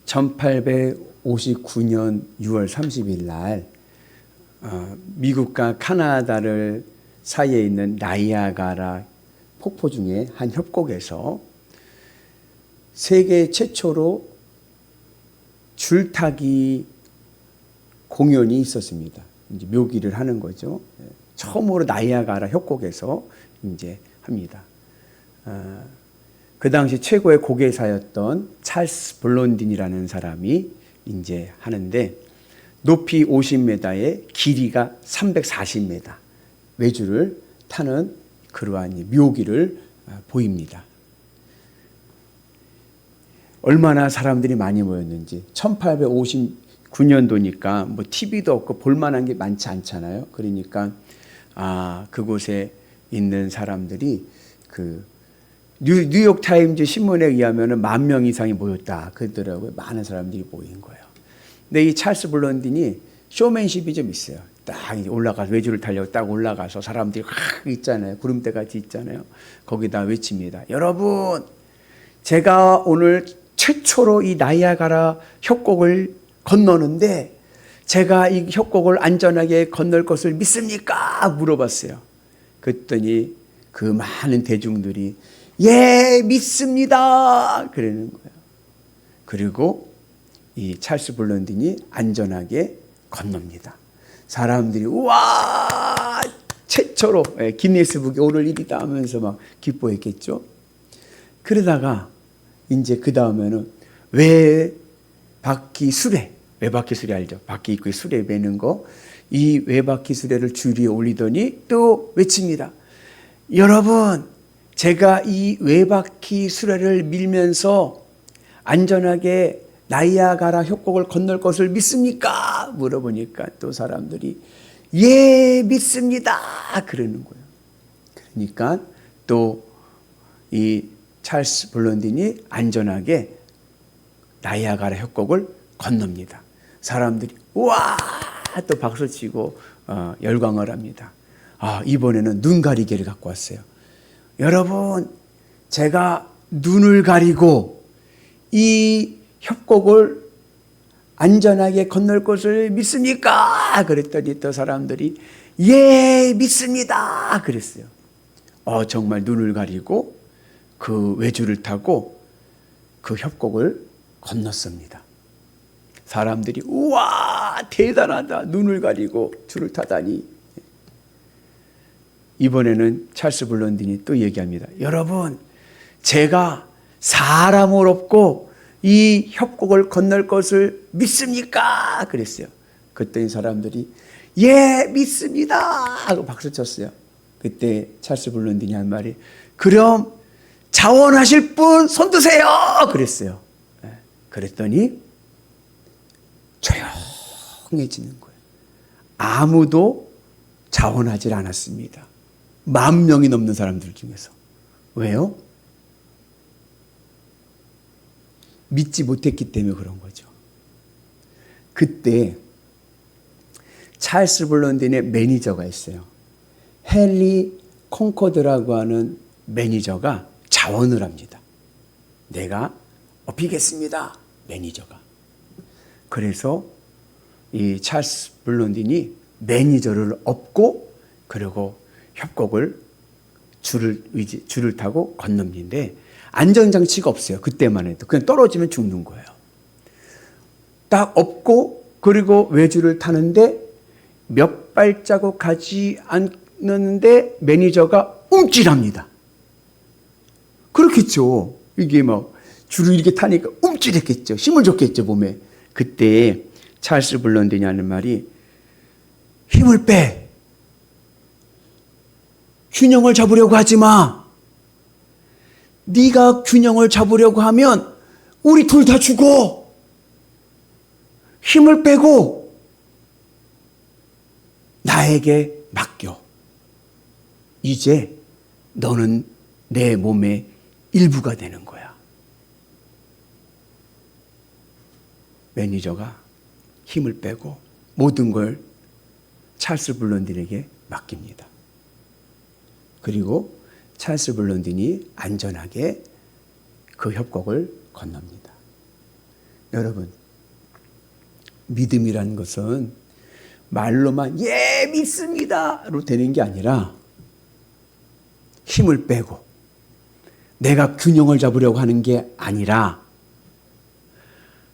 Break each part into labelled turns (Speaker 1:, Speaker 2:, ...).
Speaker 1: 1859년 6월 30일 날 미국과 카나다를 사이에 있는 나이아가라 폭포 중에 한 협곡에서 세계 최초로 줄타기 공연이 있었습니다. 이제 묘기를 하는 거죠. 처음으로 나이아가라 협곡에서 이제 합니다. 그 당시 최고의 고개사였던 찰스 블론딘이라는 사람이 이제 하는데, 높이 50m에 길이가 340m 외주를 타는 그러한 묘기를 보입니다. 얼마나 사람들이 많이 모였는지. 1859년도니까 뭐 TV도 없고 볼만한 게 많지 않잖아요. 그러니까 그곳에 있는 사람들이 뉴욕 타임즈 신문에 의하면 10,000명 이상이 모였다 그러더라고요. 많은 사람들이 모인 거예요. 근데 이 찰스 블론딘이 쇼맨십이 좀 있어요. 딱 올라가서 외주를 타려고 딱 올라가서 사람들이 있잖아요. 구름대 같이 있잖아요. 거기다 외칩니다. 여러분, 제가 오늘 최초로 이 나이아가라 협곡을 건너는데 제가 이 협곡을 안전하게 건널 것을 믿습니까? 물어봤어요. 그랬더니 그 많은 대중들이 예, 믿습니다. 그러는 거예요. 그리고 이 찰스 블론딘이 안전하게 건넙니다. 사람들이 우와, 최초로 기네스북에 오를 일이다 하면서 막 기뻐했겠죠. 그러다가 이제 그 다음에는 외바퀴 수레 알죠? 바퀴 입구에 수레 매는 거. 이 외바퀴 수레를 줄 위에 올리더니 또 외칩니다. 여러분, 제가 이 외바퀴 수레를 밀면서 안전하게 나이아가라 협곡을 건널 것을 믿습니까? 물어보니까 또 사람들이 예, 믿습니다. 그러는 거예요. 그러니까 또 이 찰스 블론딘이 안전하게 나이아가라 협곡을 건넙니다. 사람들이 우와, 또 박수치고 열광을 합니다. 이번에는 눈 가리개를 갖고 왔어요. 여러분, 제가 눈을 가리고 이 협곡을 안전하게 건널 것을 믿습니까? 그랬더니 또 사람들이 예, 믿습니다. 그랬어요. 정말 눈을 가리고 그 외주를 타고 그 협곡을 건넜습니다. 사람들이 우와, 대단하다. 눈을 가리고 줄을 타다니. 이번에는 찰스 블론딘이 또 얘기합니다. 여러분, 제가 사람을 업고 이 협곡을 건널 것을 믿습니까? 그랬어요. 그랬더니 사람들이 예, 믿습니다 하고 박수 쳤어요. 그때 찰스 블론딘이 한 말이 그럼 자원하실 분 손 드세요. 그랬어요. 그랬더니 조용해지는 거예요. 아무도 자원하지 않았습니다. 10,000명이 넘는 사람들 중에서. 왜요? 믿지 못했기 때문에 그런 거죠. 그때 찰스 블론딘의 매니저가 있어요. 헨리 콩코드라고 하는 매니저가 자원을 합니다. 내가 업히겠습니다. 매니저가. 그래서 이 찰스 블론딘이 매니저를 업고 그리고 협곡을 줄을 타고 건넙는데 안전장치가 없어요. 그때만 해도. 그냥 떨어지면 죽는 거예요. 딱 업고 그리고 외주를 타는데 몇 발자국 가지 않는데 매니저가 움찔합니다. 그렇겠죠. 이게 막 줄을 이렇게 타니까 움찔했겠죠. 힘을 줬겠죠, 몸에. 그때 찰스 블론딘이 하는 말이 힘을 빼. 균형을 잡으려고 하지 마. 네가 균형을 잡으려고 하면 우리 둘 다 죽어. 힘을 빼고 나에게 맡겨. 이제 너는 내 몸의 일부가 되는 거야. 매니저가 힘을 빼고 모든 걸 찰스 블론딘에게 맡깁니다. 그리고 찰스 블론딘이 안전하게 그 협곡을 건넙니다. 여러분, 믿음이라는 것은 말로만 예 믿습니다로 되는 게 아니라 힘을 빼고 내가 균형을 잡으려고 하는 게 아니라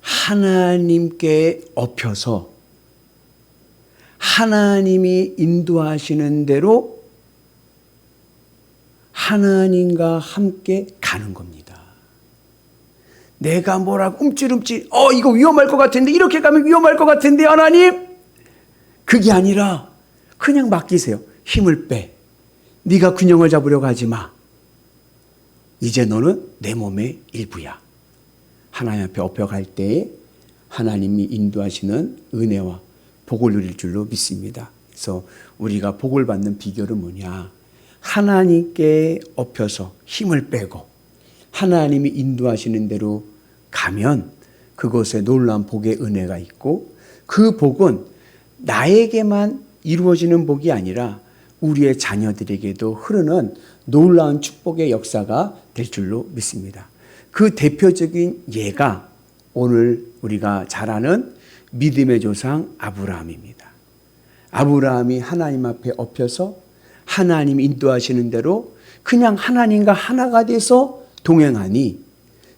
Speaker 1: 하나님께 엎혀서 하나님이 인도하시는 대로 하나님과 함께 가는 겁니다. 내가 뭐라고 움찔움찔 이거 위험할 것 같은데, 이렇게 가면 위험할 것 같은데 하나님, 그게 아니라 그냥 맡기세요. 힘을 빼. 네가 균형을 잡으려고 하지 마. 이제 너는 내 몸의 일부야. 하나님 앞에 엎혀갈 때에 하나님이 인도하시는 은혜와 복을 누릴 줄로 믿습니다. 그래서 우리가 복을 받는 비결은 뭐냐? 하나님께 엎혀서 힘을 빼고 하나님이 인도하시는 대로 가면 그곳에 놀라운 복의 은혜가 있고, 그 복은 나에게만 이루어지는 복이 아니라 우리의 자녀들에게도 흐르는 놀라운 축복의 역사가 될 줄로 믿습니다. 그 대표적인 예가 오늘 우리가 잘 아는 믿음의 조상 아브라함입니다. 아브라함이 하나님 앞에 엎혀서 하나님 인도하시는 대로 그냥 하나님과 하나가 돼서 동행하니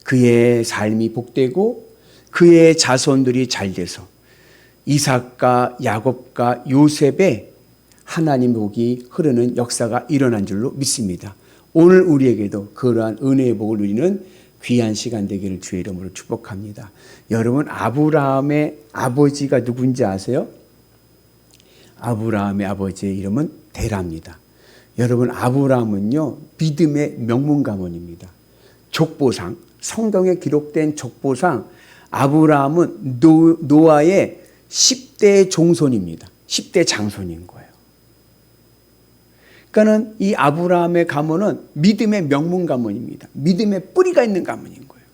Speaker 1: 그의 삶이 복되고 그의 자손들이 잘 돼서 이삭과 야곱과 요셉의 하나님 복이 흐르는 역사가 일어난 줄로 믿습니다. 오늘 우리에게도 그러한 은혜의 복을 누리는 귀한 시간 되기를 주의 이름으로 축복합니다. 여러분, 아브라함의 아버지가 누군지 아세요? 아브라함의 아버지의 이름은 데라입니다. 여러분, 아브라함은요, 믿음의 명문가문입니다. 족보상, 성경에 기록된 족보상 아브라함은 노아의 10대 종손입니다. 10대 장손인 거예요. 그러니까는 이 아브라함의 가문은 믿음의 명문 가문입니다. 믿음의 뿌리가 있는 가문인 거예요.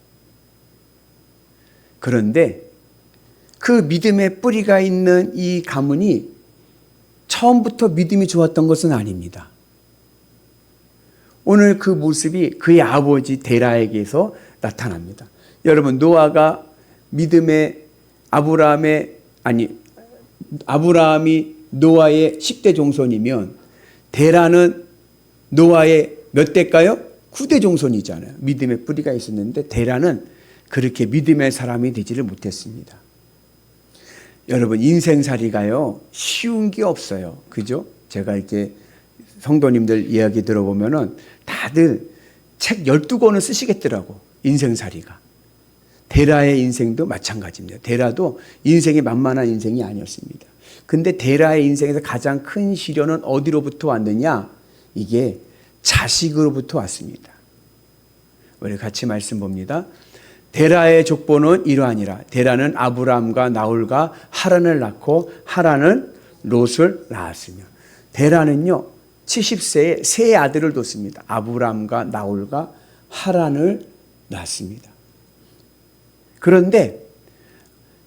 Speaker 1: 그런데 그 믿음의 뿌리가 있는 이 가문이 처음부터 믿음이 좋았던 것은 아닙니다. 오늘 그 모습이 그의 아버지 데라에게서 나타납니다. 여러분, 노아가 믿음의 아브라함이 노아의 10대 종손이면 데라는 노아의 몇 대일까요? 9대 종손이잖아요. 믿음의 뿌리가 있었는데 데라는 그렇게 믿음의 사람이 되지를 못했습니다. 여러분, 인생살이가요, 쉬운 게 없어요. 그죠? 제가 이렇게 성도님들 이야기 들어보면은 다들 책 12권을 쓰시겠더라고. 인생살이가. 데라의 인생도 마찬가지입니다. 데라도 인생이 만만한 인생이 아니었습니다. 근데 데라의 인생에서 가장 큰 시련은 어디로부터 왔느냐? 이게 자식으로부터 왔습니다. 우리 같이 말씀 봅니다. 데라의 족보는 이러하니라. 데라는 아브라함과 나홀과 하란을 낳고 하란은 롯을 낳았으며. 데라는요, 70세에 세 아들을 뒀습니다. 아브라함과 나홀과 하란을 낳았습니다. 그런데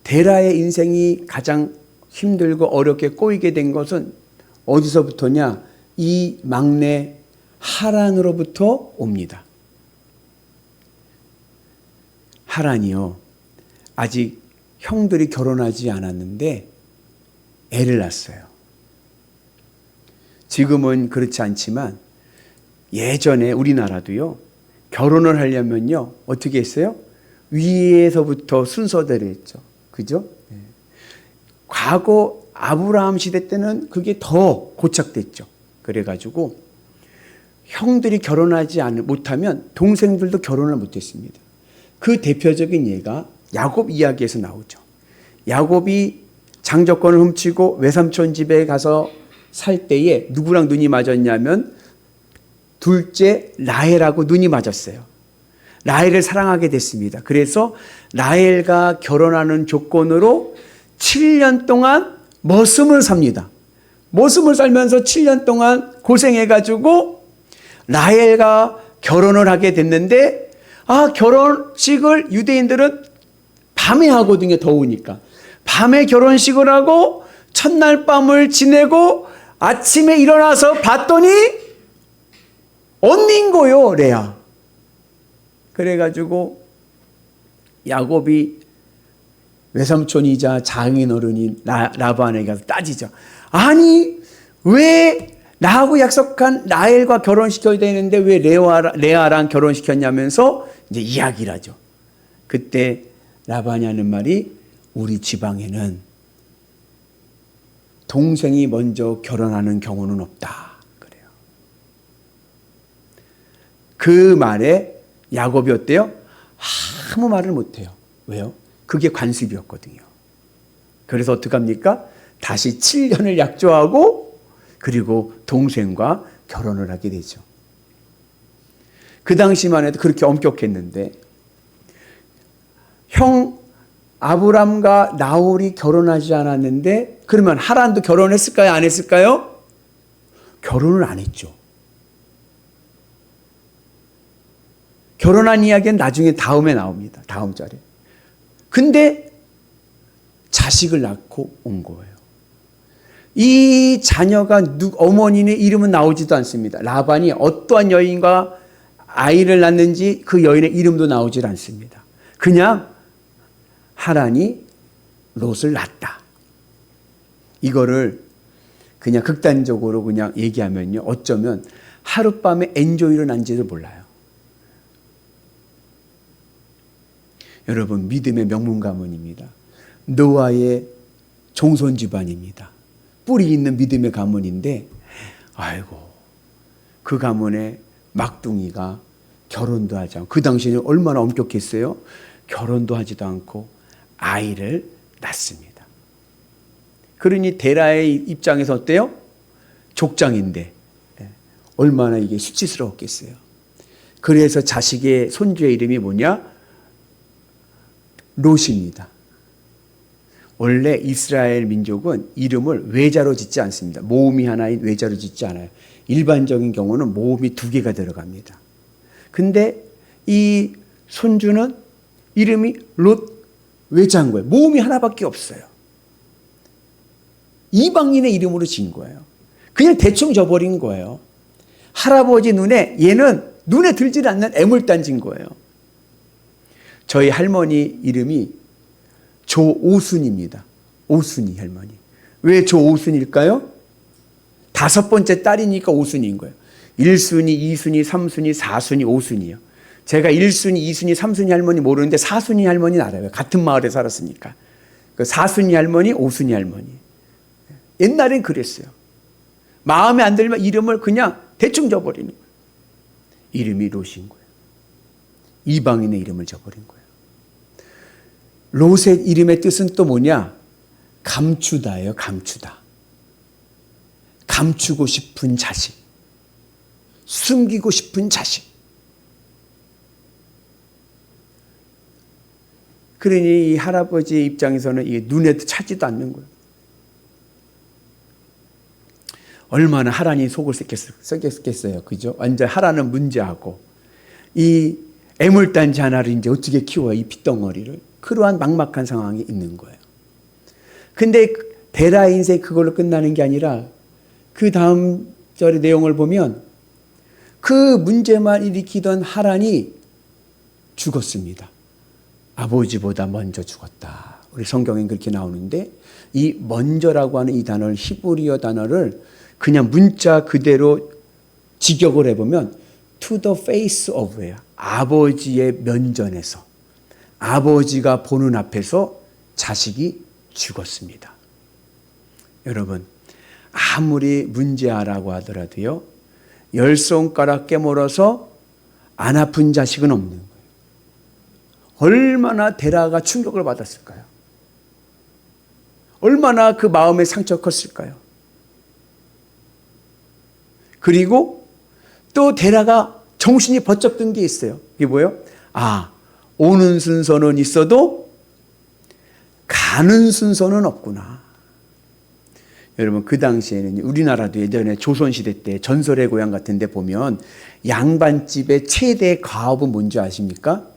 Speaker 1: 데라의 인생이 가장 힘들고 어렵게 꼬이게 된 것은 어디서부터냐? 이 막내 하란으로부터 옵니다. 하란이요, 아직 형들이 결혼하지 않았는데 애를 낳았어요. 지금은 그렇지 않지만 예전에 우리나라도요, 결혼을 하려면요, 어떻게 했어요? 위에서부터 순서대로 했죠. 그죠? 네. 과거 아브라함 시대 때는 그게 더 고착됐죠. 그래가지고 형들이 결혼하지 못하면 동생들도 결혼을 못했습니다. 그 대표적인 예가 야곱 이야기에서 나오죠. 야곱이 장조건을 훔치고 외삼촌 집에 가서 살 때에 누구랑 눈이 맞았냐면 둘째 라헬하고 눈이 맞았어요. 라헬을 사랑하게 됐습니다. 그래서 라헬과 결혼하는 조건으로 7년 동안 머슴을 삽니다. 머슴을 살면서 7년 동안 고생해가지고 라헬과 결혼을 하게 됐는데, 결혼식을 유대인들은 밤에 하거든요. 더우니까. 밤에 결혼식을 하고 첫날 밤을 지내고 아침에 일어나서 봤더니 언니인 거요, 레아. 그래가지고 야곱이 외삼촌이자 장인어른이 라반에게 가서 따지죠. 아니 왜 나하고 약속한 라헬과 결혼시켜야 되는데 왜 레아랑 결혼시켰냐면서 이제 이야기를 하죠. 그때 라반이 하는 말이 우리 지방에는 동생이 먼저 결혼하는 경우는 없다. 그래요. 그 말에 야곱이 어때요? 아무 말을 못해요. 왜요? 그게 관습이었거든요. 그래서 어떡합니까? 다시 7년을 약조하고 그리고 동생과 결혼을 하게 되죠. 그 당시만 해도 그렇게 엄격했는데 형 아브람과 나홀이 결혼하지 않았는데 그러면 하란도 결혼했을까요? 안 했을까요? 결혼을 안 했죠. 결혼한 이야기는 나중에 다음에 나옵니다. 다음 절에. 근데 자식을 낳고 온 거예요. 이 자녀가 어머니의 이름은 나오지도 않습니다. 라반이 어떠한 여인과 아이를 낳는지 그 여인의 이름도 나오질 않습니다. 그냥 하란이 롯을 낳았다. 이거를 그냥 극단적으로 그냥 얘기하면요. 어쩌면 하룻밤에 엔조이를 난지도 몰라요. 여러분 믿음의 명문 가문입니다. 노아의 종손 집안입니다. 뿌리 있는 믿음의 가문인데 아이고 그 가문의 막둥이가 결혼도 하지 않고 그 당시에는 얼마나 엄격했어요. 결혼도 하지도 않고 아이를 낳습니다. 그러니 데라의 입장에서 어때요? 족장인데 얼마나 이게 수치스러웠겠어요. 그래서 자식의 손주의 이름이 뭐냐? 롯입니다. 원래 이스라엘 민족은 이름을 외자로 짓지 않습니다. 모음이 하나인 외자로 짓지 않아요. 일반적인 경우는 모음이 2개가 들어갑니다. 근데 이 손주는 이름이 롯 외자인 거예요. 모음이 하나밖에 없어요. 이방인의 이름으로 지은 거예요. 그냥 대충 져버린 거예요. 할아버지 눈에 얘는 눈에 들지 않는 애물단지인 거예요. 저희 할머니 이름이 조오순입니다. 오순이 할머니. 왜 조오순일까요? 5번째 딸이니까 오순인 거예요. 1순위, 2순위, 3순위, 4순위, 5순위요. 제가 1순위, 2순위, 3순위 할머니 모르는데 4순위 할머니는 알아요. 같은 마을에 살았으니까. 4순위 할머니, 5순위 할머니. 옛날엔 그랬어요. 마음에 안 들면 이름을 그냥 대충 져버리는 거예요. 이름이 롯인 거예요. 이방인의 이름을 져버린 거예요. 롯의 이름의 뜻은 또 뭐냐? 감추다예요. 감추다. 감추고 싶은 자식. 숨기고 싶은 자식. 그러니 이 할아버지의 입장에서는 이게 눈에 차지도 않는 거예요. 얼마나 하란이 속을 썩였겠어요. 그죠? 완전 하란은 문제하고 이 애물단지 하나를 이제 어떻게 키워요? 이 핏덩어리를. 그러한 막막한 상황이 있는 거예요. 근데 데라의 인생이 그걸로 끝나는 게 아니라 그 다음 절의 내용을 보면 그 문제만 일으키던 하란이 죽었습니다. 아버지보다 먼저 죽었다. 우리 성경엔 그렇게 나오는데 이 먼저라고 하는 이 단어를 히브리어 단어를 그냥 문자 그대로 직역을 해보면 to the face of예요. 아버지의 면전에서 아버지가 보는 앞에서 자식이 죽었습니다. 여러분 아무리 문제아라고 하더라도요 10손가락 깨물어서 안 아픈 자식은 없는 거예요. 얼마나 데라가 충격을 받았을까요? 얼마나 그 마음에 상처가 컸을까요? 그리고 또 데라가 정신이 번쩍 든 게 있어요. 이게 뭐예요? 오는 순서는 있어도 가는 순서는 없구나. 여러분 그 당시에는 우리나라도 예전에 조선시대 때 전설의 고향 같은 데 보면 양반집의 최대 가업은 뭔지 아십니까?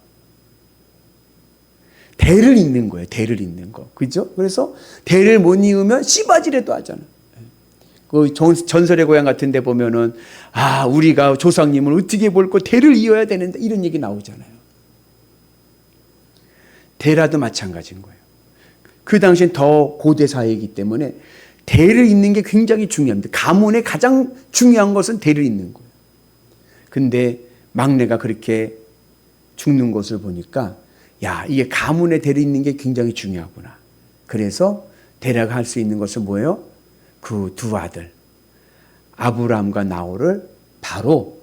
Speaker 1: 대를 잇는 거예요. 대를 잇는 거. 그죠? 그래서 대를 못 이으면 씨바지라도 하잖아요. 그 전설의 고향 같은 데 보면은 우리가 조상님을 어떻게 볼고 대를 이어야 되는데 이런 얘기 나오잖아요. 대라도 마찬가지인 거예요. 그 당시엔 더 고대 사회이기 때문에 대를 잇는 게 굉장히 중요합니다. 가문의 가장 중요한 것은 대를 잇는 거예요. 근데 막내가 그렇게 죽는 것을 보니까 야, 이게 가문의 대를 잇는 게 굉장히 중요하구나. 그래서 데라가 할 수 있는 것은 뭐예요? 그 두 아들 아브라함과 나홀을 바로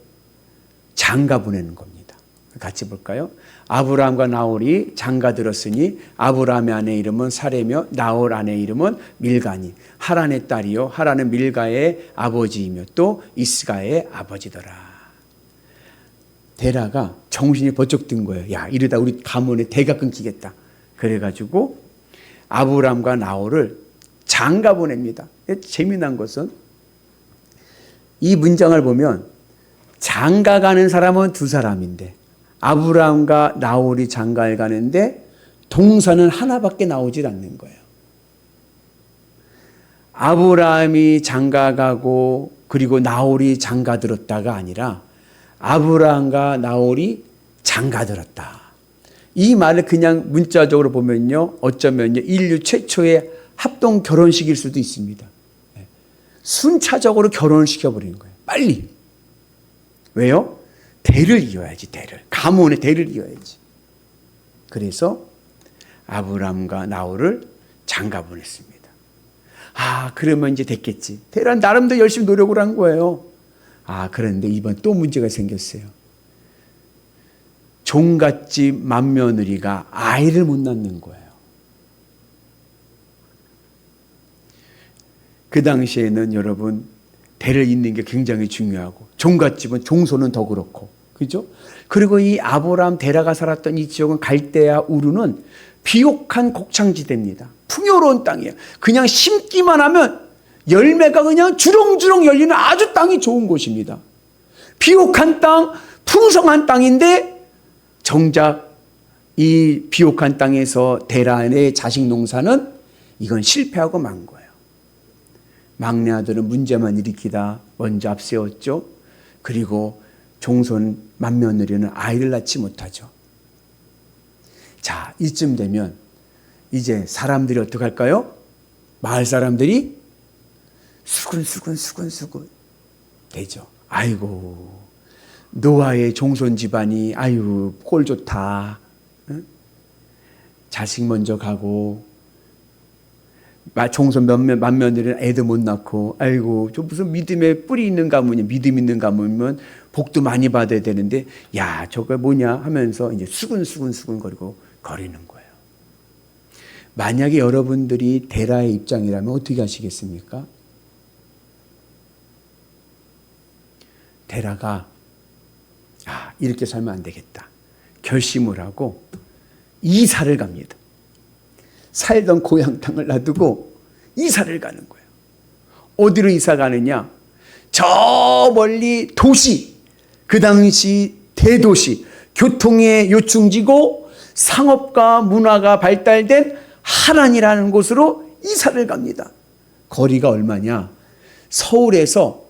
Speaker 1: 장가 보내는 겁니다. 같이 볼까요? 아브라함과 나홀이 장가 들었으니 아브라함의 아내 이름은 사레며 나홀 아내 이름은 밀가니 하란의 딸이요 하란은 밀가의 아버지이며 또 이스가의 아버지더라. 데라가 정신이 번쩍 든 거예요. 야, 이러다 우리 가문의 대가 끊기겠다. 그래가지고 아브라함과 나홀을 장가 보냅니다. 재미난 것은 이 문장을 보면 장가 가는 사람은 두 사람인데 아브라함과 나홀이 장가를 가는데 동사는 하나밖에 나오질 않는 거예요. 아브라함이 장가 가고 그리고 나홀이 장가 들었다가 아니라 아브라함과 나홀이 장가 들었다. 이 말을 그냥 문자적으로 보면요, 어쩌면요 인류 최초의 합동 결혼식일 수도 있습니다. 순차적으로 결혼을 시켜버리는 거예요. 빨리. 왜요? 대를 이어야지, 대를. 가문의 대를 이어야지. 그래서 아브라함과 나홀을 장가 보냈습니다. 아, 그러면 이제 됐겠지. 데라는 나름대로 열심히 노력을 한 거예요. 아, 그런데 이번 또 문제가 생겼어요. 종갓집 맏며느리가 아이를 못 낳는 거예요. 그 당시에는 여러분 대를 잇는 게 굉장히 중요하고 종갓집은 종소는 더 그렇고 그죠? 그리고 이 아브라함 데라가 살았던 이 지역은 갈대아 우르는 비옥한 곡창지대입니다. 풍요로운 땅이에요. 그냥 심기만 하면 열매가 그냥 주렁주렁 열리는 아주 땅이 좋은 곳입니다. 비옥한 땅, 풍성한 땅인데 정작 이 비옥한 땅에서 데라의 자식 농사는 이건 실패하고 만 거예요. 막내 아들은 문제만 일으키다 먼저 앞세웠죠. 그리고 종손 맏며느리는 아이를 낳지 못하죠. 자, 이쯤 되면 이제 사람들이 어떻게 할까요? 마을 사람들이 수근수근 되죠. 아이고, 노아의 종손 집안이 아유 꼴 좋다. 응? 자식 먼저 가고 종손 맏며느리는 애도 못 낳고 아이고 저 무슨 믿음의 뿌리 있는 가문이 믿음 있는 가문이면 복도 많이 받아야 되는데 야 저거 뭐냐 하면서 이제 수근수근 거리는 거예요. 만약에 여러분들이 데라의 입장이라면 어떻게 하시겠습니까? 데라가 이렇게 살면 안 되겠다 결심을 하고 이사를 갑니다. 살던 고향 땅을 놔두고 이사를 가는 거예요. 어디로 이사 가느냐? 저 멀리 도시, 그 당시 대도시, 교통의 요충지고 상업과 문화가 발달된 하란이라는 곳으로 이사를 갑니다. 거리가 얼마냐? 서울에서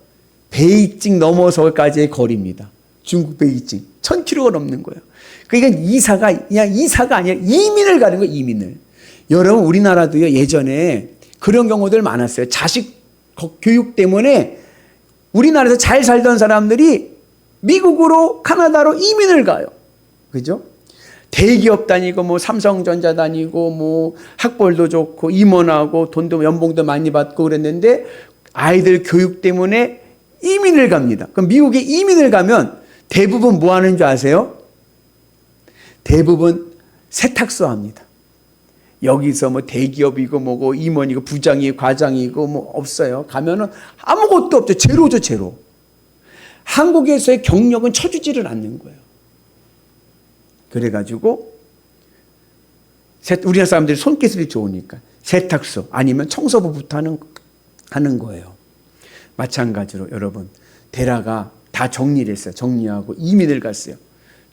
Speaker 1: 베이징 넘어서까지의 거리입니다. 중국 베이징 1000km가 넘는 거예요. 그러니까 이사가 그냥 이사가 아니라 이민을 가는 거예요. 이민을. 여러분 우리나라도요 예전에 그런 경우들 많았어요. 자식 교육 때문에 우리나라에서 잘 살던 사람들이 미국으로 카나다로 이민을 가요. 그죠? 대기업 다니고 뭐 삼성전자 다니고 뭐 학벌도 좋고 임원하고 돈도 연봉도 많이 받고 그랬는데 아이들 교육 때문에 이민을 갑니다. 그럼 미국에 이민을 가면 대부분 뭐 하는 줄 아세요? 대부분 세탁소 합니다. 여기서 뭐 대기업이고 뭐고 임원이고 부장이고 과장이고 뭐 없어요. 가면은 아무것도 없죠. 제로죠, 제로. 한국에서의 경력은 쳐주지를 않는 거예요. 그래가지고 우리나라 사람들이 손기술이 좋으니까 세탁소 아니면 청소부부터 하는 거예요. 마찬가지로 여러분 데라가 다 정리를 했어요. 정리하고 이민을 갔어요.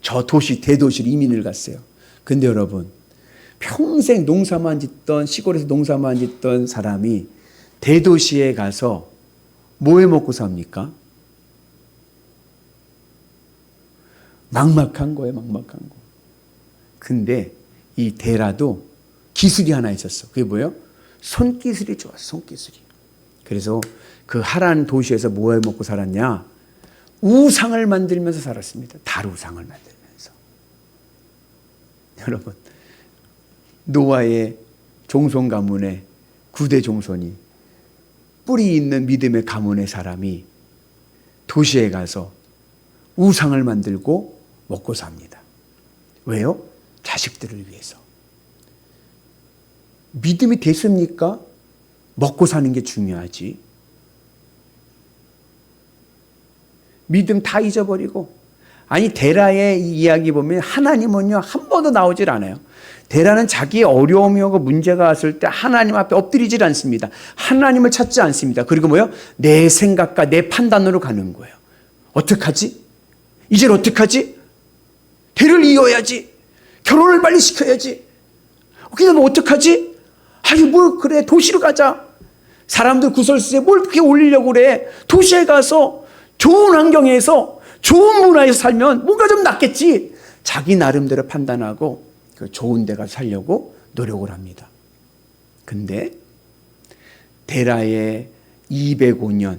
Speaker 1: 저 도시 대도시로 이민을 갔어요. 근데 여러분 평생 농사만 짓던 시골에서 농사만 짓던 사람이 대도시에 가서 뭐 해 먹고 삽니까? 막막한 거예요. 막막한 거. 근데 이 데라도 기술이 하나 있었어. 그게 뭐예요? 손기술이 좋았어. 손기술이. 그래서 그 하란 도시에서 뭐 해 먹고 살았냐? 우상을 만들면서 살았습니다. 달우상을 만들면서. 여러분, 노아의 종손 가문의 9대 종손이 뿌리 있는 믿음의 가문의 사람이 도시에 가서 우상을 만들고 먹고 삽니다. 왜요? 자식들을 위해서. 믿음이 됐습니까? 먹고 사는 게 중요하지. 믿음 다 잊어버리고. 아니, 데라의 이야기 보면 하나님은요 한 번도 나오질 않아요. 데라는 자기의 어려움이 오고 문제가 왔을 때 하나님 앞에 엎드리질 않습니다. 하나님을 찾지 않습니다. 그리고 뭐요? 내 생각과 내 판단으로 가는 거예요. 어떡하지? 이젠 어떡하지? 대를 이어야지. 결혼을 빨리 시켜야지. 그냥 뭐 어떡하지? 아니 뭘 그래, 도시로 가자. 사람들 구설수에 뭘 그렇게 올리려고 그래. 도시에 가서 좋은 환경에서 좋은 문화에서 살면 뭔가 좀 낫겠지. 자기 나름대로 판단하고 그 좋은 데 가서 살려고 노력을 합니다. 근데 데라의 205년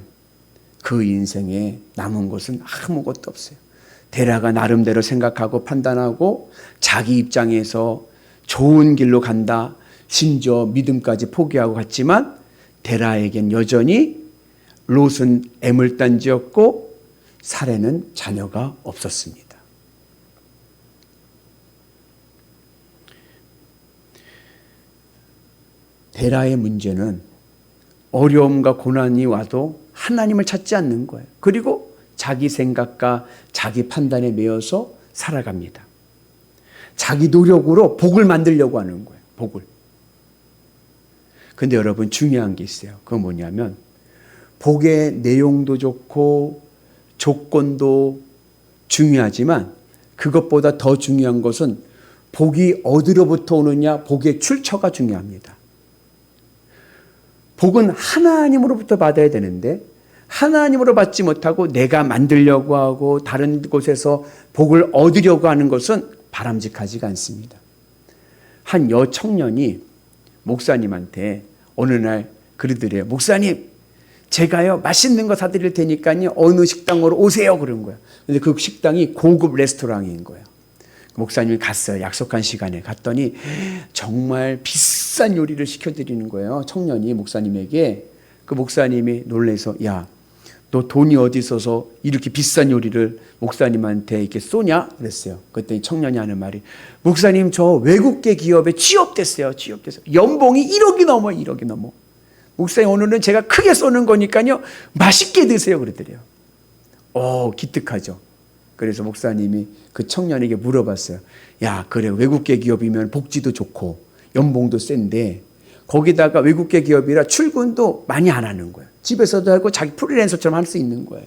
Speaker 1: 그 인생에 남은 것은 아무것도 없어요. 데라가 나름대로 생각하고 판단하고 자기 입장에서 좋은 길로 간다. 심지어 믿음까지 포기하고 갔지만 데라에겐 여전히 롯은 애물단지였고 사레는 자녀가 없었습니다. 데라의 문제는 어려움과 고난이 와도 하나님을 찾지 않는 거예요. 그리고 자기 생각과 자기 판단에 매여서 살아갑니다. 자기 노력으로 복을 만들려고 하는 거예요. 복을. 근데 여러분 중요한 게 있어요. 그건 뭐냐면 복의 내용도 좋고 조건도 중요하지만 그것보다 더 중요한 것은 복이 어디로부터 오느냐, 복의 출처가 중요합니다. 복은 하나님으로부터 받아야 되는데 하나님으로 받지 못하고 내가 만들려고 하고 다른 곳에서 복을 얻으려고 하는 것은 바람직하지가 않습니다. 한 여청년이 목사님한테 어느 날 그러더래요. 목사님, 제가요 맛있는 거 사드릴 테니까요 어느 식당으로 오세요 그런 거예요. 근데 그 식당이 고급 레스토랑인 거예요. 목사님이 갔어요. 약속한 시간에 갔더니 정말 비싼 요리를 시켜드리는 거예요. 청년이 목사님에게. 그 목사님이 놀라서 야, 너 돈이 어디 있어서 이렇게 비싼 요리를 목사님한테 이렇게 쏘냐? 그랬어요. 그랬더니 청년이 하는 말이 목사님 저 외국계 기업에 취업됐어요. 취업됐어요. 연봉이 1억이 넘어요. 1억이 넘어. 목사님 오늘은 제가 크게 쏘는 거니까요 맛있게 드세요. 그러더래요. 기특하죠. 그래서 목사님이 그 청년에게 물어봤어요. 야, 그래 외국계 기업이면 복지도 좋고 연봉도 센데 거기다가 외국계 기업이라 출근도 많이 안 하는 거예요. 집에서도 하고 자기 프리랜서처럼 할 수 있는 거예요.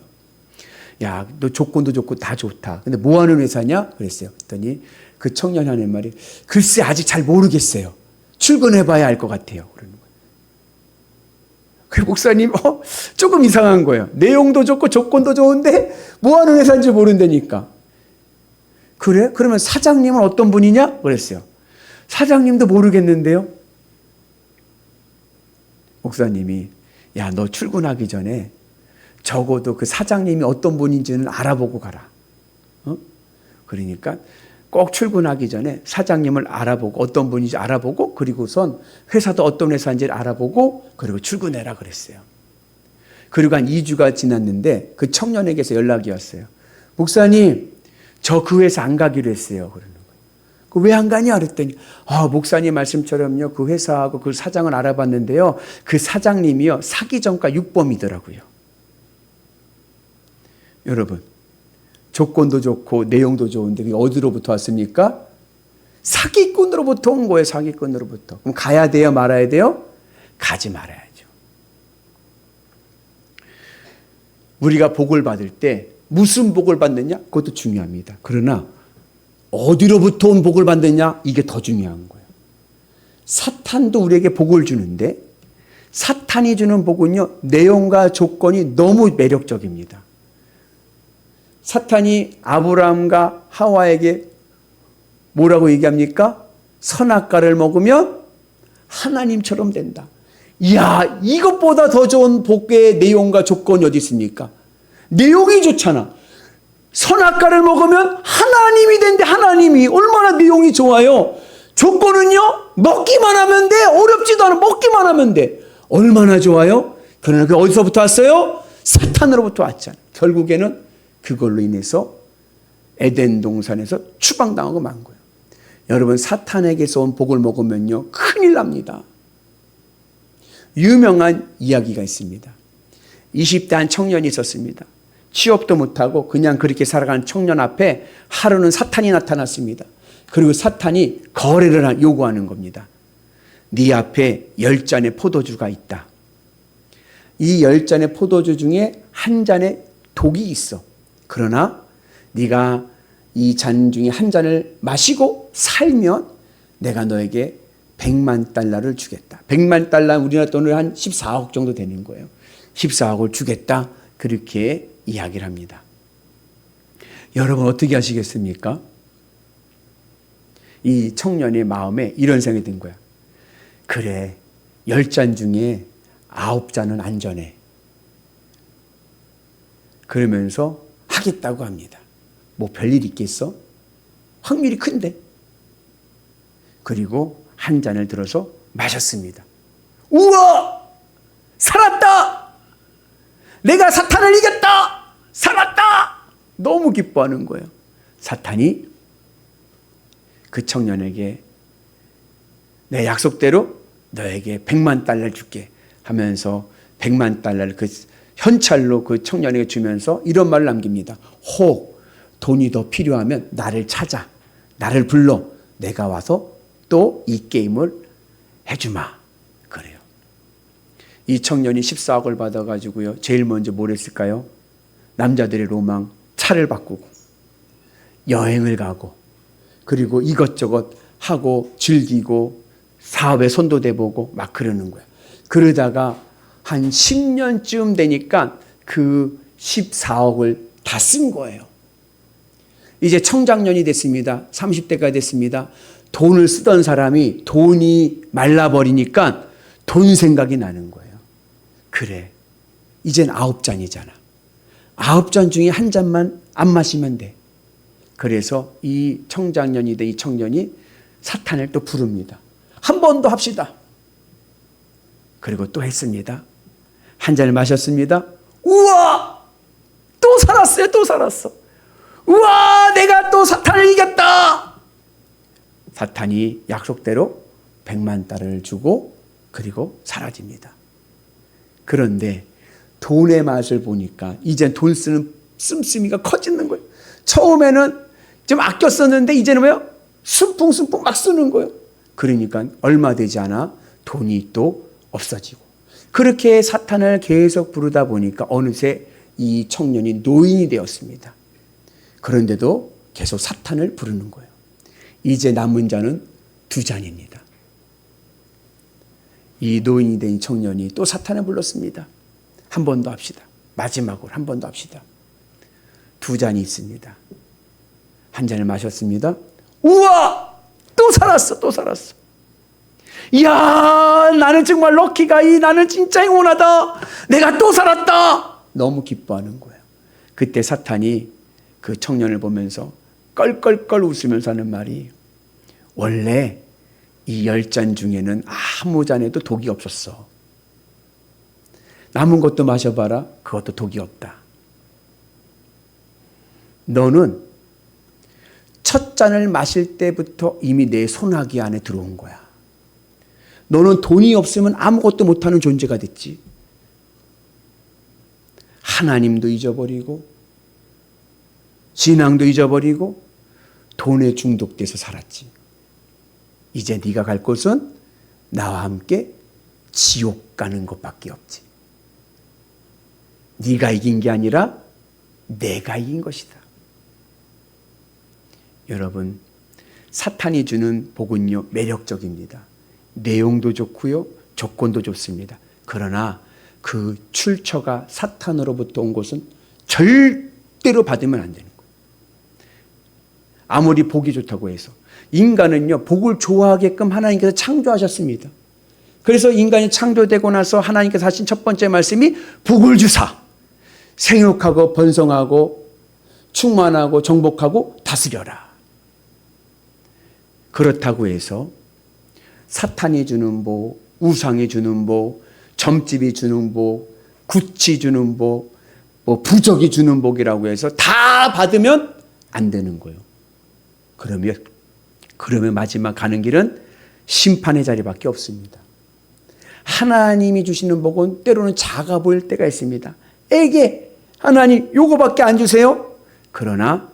Speaker 1: 야, 너 조건도 좋고 다 좋다. 근데 뭐 하는 회사냐? 그랬어요. 그랬더니 그 청년이 하는 말이 글쎄 아직 잘 모르겠어요. 출근해봐야 알 것 같아요. 그러는 거예요. 그 목사님 조금 이상한 거예요. 내용도 좋고 조건도 좋은데 뭐 하는 회사인지 모른다니까. 그래? 그러면 사장님은 어떤 분이냐? 그랬어요. 사장님도 모르겠는데요. 목사님이 야, 너 출근하기 전에 적어도 그 사장님이 어떤 분인지는 알아보고 가라. 그러니까 꼭 출근하기 전에 사장님을 알아보고 어떤 분인지 알아보고 그리고선 회사도 어떤 회사인지를 알아보고 그리고 출근해라 그랬어요. 그리고 한 2주가 지났는데 그 청년에게서 연락이 왔어요. 목사님, 저 그 회사 안 가기로 했어요. 그러는 거예요. 왜 안 가냐 그랬더니 목사님 말씀처럼요. 그 회사하고 그 사장을 알아봤는데요. 그 사장님이요. 사기전과 유범이더라고요. 여러분, 조건도 좋고 내용도 좋은데 그게 어디로부터 왔습니까? 사기꾼으로부터 온 거예요. 사기꾼으로부터. 그럼 가야 돼요? 말아야 돼요? 가지 말아야죠. 우리가 복을 받을 때 무슨 복을 받느냐? 그것도 중요합니다. 그러나 어디로부터 온 복을 받느냐? 이게 더 중요한 거예요. 사탄도 우리에게 복을 주는데 사탄이 주는 복은요. 내용과 조건이 너무 매력적입니다. 사탄이 아브라함과 하와에게 뭐라고 얘기합니까? 선악과를 먹으면 하나님처럼 된다. 이야, 이것보다 더 좋은 복의 내용과 조건이 어디 있습니까? 내용이 좋잖아. 선악과를 먹으면 하나님이 된대. 하나님이 얼마나 내용이 좋아요. 조건은요, 먹기만 하면 돼. 어렵지도 않아. 먹기만 하면 돼. 얼마나 좋아요. 그러나 그 어디서부터 왔어요? 사탄으로부터 왔잖아. 결국에는 그걸로 인해서 에덴 동산에서 추방당하고 만 거예요. 여러분, 사탄에게서 온 복을 먹으면요, 큰일 납니다. 유명한 이야기가 있습니다. 20대 한 청년이 있었습니다. 취업도 못하고 그냥 그렇게 살아가는 청년 앞에 하루는 사탄이 나타났습니다. 그리고 사탄이 거래를 요구하는 겁니다. 네 앞에 10잔의 포도주가 있다. 이 10잔의 포도주 중에 한 잔에 독이 있어. 그러나 네가 이 잔 중에 한 잔을 마시고 살면 내가 너에게 100만 달러를 주겠다. 100만 달러 우리나라 돈으로 한 14억 정도 되는 거예요. 14억을 주겠다. 그렇게 이야기를 합니다. 여러분 어떻게 하시겠습니까? 이 청년의 마음에 이런 생각이 든 거야. 그래, 10잔 중에 9잔은 안전해. 그러면서 하겠다고 합니다. 뭐 별일 있겠어? 확률이 큰데. 그리고 한 잔을 들어서 마셨습니다. 우와! 살았다! 내가 사탄을 이겼다! 살았다! 너무 기뻐하는 거예요. 사탄이 그 청년에게 내 약속대로 너에게 100만 달러를 줄게 하면서 100만 달러를 그 현찰로 그 청년에게 주면서 이런 말을 남깁니다. 혹 돈이 더 필요하면 나를 찾아. 나를 불러. 내가 와서 또 이 게임을 해주마. 그래요. 이 청년이 14억을 받아가지고요. 제일 먼저 뭘 했을까요? 남자들의 로망, 차를 바꾸고 여행을 가고 그리고 이것저것 하고 즐기고 사업에 손도 대보고 막 그러는 거야. 그러다가 한 10년쯤 되니까 그 14억을 다 쓴 거예요. 이제 청장년이 됐습니다. 30대가 됐습니다. 돈을 쓰던 사람이 돈이 말라버리니까 돈 생각이 나는 거예요. 그래, 이젠 9잔이잖아. 9잔 중에 한 잔만 안 마시면 돼. 그래서 이 청장년이 된 이 청년이 사탄을 또 부릅니다. 한 번 더 합시다. 그리고 또 했습니다. 한 잔을 마셨습니다. 우와! 또 살았어요. 또 살았어. 우와! 내가 또 사탄을 이겼다! 사탄이 약속대로 100만 달러를 주고 그리고 사라집니다. 그런데 돈의 맛을 보니까 이젠 돈 쓰는 씀씀이가 커지는 거예요. 처음에는 좀 아껴 썼는데 이제는 뭐요? 순풍순풍 막 쓰는 거예요. 그러니까 얼마 되지 않아 돈이 또 없어지고. 그렇게 사탄을 계속 부르다 보니까 어느새 이 청년이 노인이 되었습니다. 그런데도 계속 사탄을 부르는 거예요. 이제 남은 잔은 2잔입니다. 이 노인이 된 청년이 또 사탄을 불렀습니다. 한 번 더 합시다. 마지막으로 한 번 더 합시다. 2잔이 있습니다. 한 잔을 마셨습니다. 우와! 또 살았어. 또 살았어. 이야, 나는 정말 럭키가이. 나는 진짜 행운하다. 내가 또 살았다. 너무 기뻐하는 거예요. 그때 사탄이 그 청년을 보면서 껄껄껄 웃으면서 하는 말이, 원래 이 10잔 중에는 아무 잔에도 독이 없었어. 남은 것도 마셔봐라. 그것도 독이 없다. 너는 첫 잔을 마실 때부터 이미 내 손아귀 안에 들어온 거야. 너는 돈이 없으면 아무것도 못하는 존재가 됐지. 하나님도 잊어버리고 신앙도 잊어버리고 돈에 중독돼서 살았지. 이제 네가 갈 곳은 나와 함께 지옥 가는 것밖에 없지. 네가 이긴 게 아니라 내가 이긴 것이다. 여러분, 사탄이 주는 복은요, 매력적입니다. 내용도 좋고요, 조건도 좋습니다. 그러나 그 출처가 사탄으로부터 온 것은 절대로 받으면 안 되는 거예요. 아무리 복이 좋다고 해서. 인간은요, 복을 좋아하게끔 하나님께서 창조하셨습니다. 그래서 인간이 창조되고 나서 하나님께서 하신 첫 번째 말씀이 복을 주사 생육하고 번성하고 충만하고 정복하고 다스려라. 그렇다고 해서 사탄이 주는 복, 우상이 주는 복, 점집이 주는 복, 굿이 주는 복, 뭐 부적이 주는 복이라고 해서 다 받으면 안 되는 거예요. 그러면 마지막 가는 길은 심판의 자리밖에 없습니다. 하나님이 주시는 복은 때로는 작아 보일 때가 있습니다. 에게 하나님 요거밖에 안 주세요? 그러나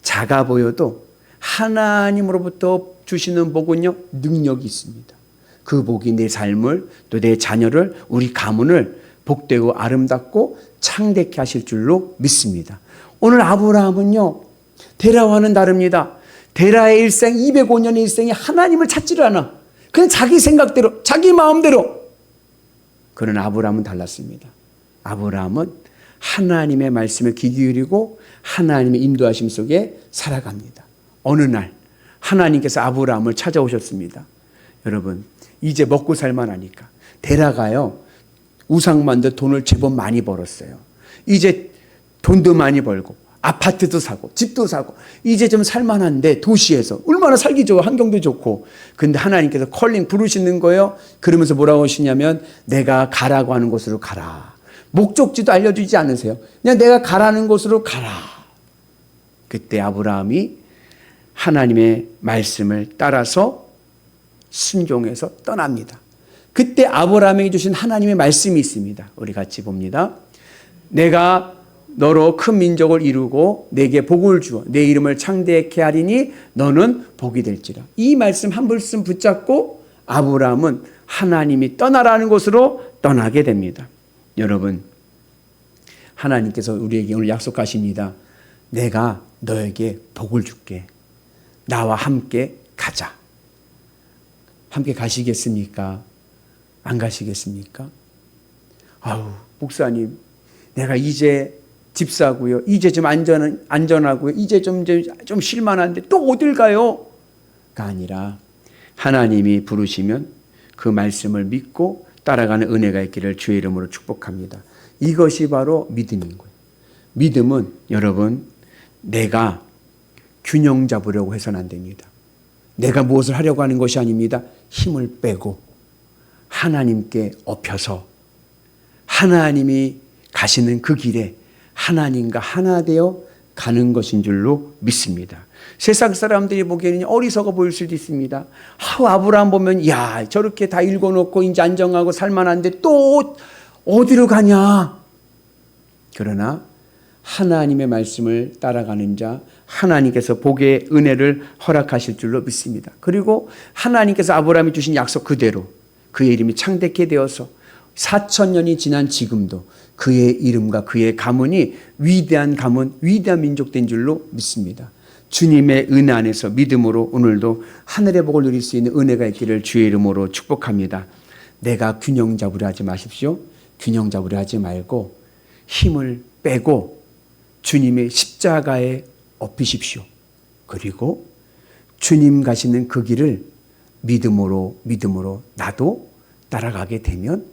Speaker 1: 작아 보여도 하나님으로부터 주시는 복은요, 능력이 있습니다. 그 복이 내 삶을, 또 내 자녀를, 우리 가문을 복되고 아름답고 창대케 하실 줄로 믿습니다. 오늘 아브라함은요, 데라와는 다릅니다. 데라의 일생 205년의 일생이 하나님을 찾지를 않아. 그냥 자기 생각대로, 자기 마음대로. 그러나 아브라함은 달랐습니다. 아브라함은 하나님의 말씀에 귀 기울이고 하나님의 인도하심 속에 살아갑니다. 어느 날 하나님께서 아브라함을 찾아오셨습니다. 여러분, 이제 먹고 살만하니까. 데라가요, 우상 만들 돈을 제법 많이 벌었어요. 이제 돈도 많이 벌고 아파트도 사고 집도 사고 이제 좀 살만한데, 도시에서 얼마나 살기 좋아, 환경도 좋고. 근데 하나님께서 컬링 부르시는 거예요. 그러면서 뭐라고 하시냐면, 내가 가라고 하는 곳으로 가라. 목적지도 알려주지 않으세요. 그냥 내가 가라는 곳으로 가라. 그때 아브라함이 하나님의 말씀을 따라서 순종해서 떠납니다. 그때 아브라함에게 주신 하나님의 말씀이 있습니다. 우리 같이 봅니다. 내가 너로 큰 민족을 이루고 내게 복을 주어 내 이름을 창대케 하리니 너는 복이 될지라. 이 말씀 한 말씀 붙잡고 아브라함은 하나님이 떠나라는 곳으로 떠나게 됩니다. 여러분, 하나님께서 우리에게 오늘 약속하십니다. 내가 너에게 복을 줄게. 나와 함께 가자. 함께 가시겠습니까? 안 가시겠습니까? 아우, 목사님, 내가 이제 집 사고요. 이제 좀 안전하고요. 이제 좀 쉴만한데 또 어딜 가요? 가 아니라 하나님이 부르시면 그 말씀을 믿고 따라가는 은혜가 있기를 주의 이름으로 축복합니다. 이것이 바로 믿음인 거예요. 믿음은 여러분, 내가 균형 잡으려고 해서는 안 됩니다. 내가 무엇을 하려고 하는 것이 아닙니다. 힘을 빼고 하나님께 엎혀서 하나님이 가시는 그 길에 하나님과 하나 되어 가는 것인 줄로 믿습니다. 세상 사람들이 보기에는 어리석어 보일 수도 있습니다. 아브라함 보면 야, 저렇게 다 읽어놓고 이제 안정하고 살만한데 또 어디로 가냐? 그러나 하나님의 말씀을 따라가는 자, 하나님께서 복의 은혜를 허락하실 줄로 믿습니다. 그리고 하나님께서 아브라함이 주신 약속 그대로 그의 이름이 창대케 되어서 4,000년이 지난 지금도 그의 이름과 그의 가문이 위대한 가문, 위대한 민족 된 줄로 믿습니다. 주님의 은혜 안에서 믿음으로 오늘도 하늘의 복을 누릴 수 있는 은혜가 있기를 주의 이름으로 축복합니다. 내가 균형 잡으려 하지 마십시오. 균형 잡으려 하지 말고 힘을 빼고 주님의 십자가에 엎이십시오. 그리고 주님 가시는 그 길을 믿음으로 나도 따라가게 되면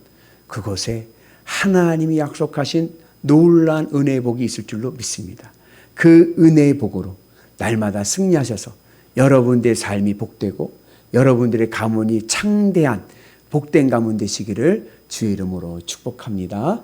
Speaker 1: 그곳에 하나님이 약속하신 놀라운 은혜의 복이 있을 줄로 믿습니다. 그 은혜의 복으로 날마다 승리하셔서 여러분들의 삶이 복되고 여러분들의 가문이 창대한 복된 가문 되시기를 주의 이름으로 축복합니다.